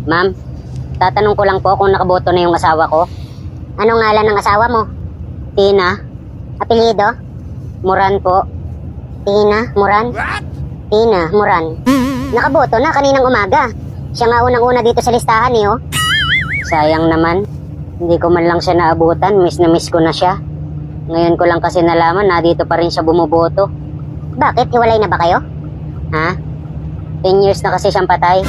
Ma'am, tatanong ko lang po kung nakaboto na yung asawa ko. Ano ngalan ng asawa mo? Tina. Apelyido? Moran po. Tina Moran? Tina Moran. Nakaboto na kaninang umaga. Siya nga unang-una dito sa listahan eh, oh. Sayang naman. Hindi ko man lang siya naabutan. Miss na miss ko na siya. Ngayon ko lang kasi nalaman na dito pa rin siya bumuboto. Bakit? Hiwalay na ba kayo? Ha? 10 years na kasi siyang patay.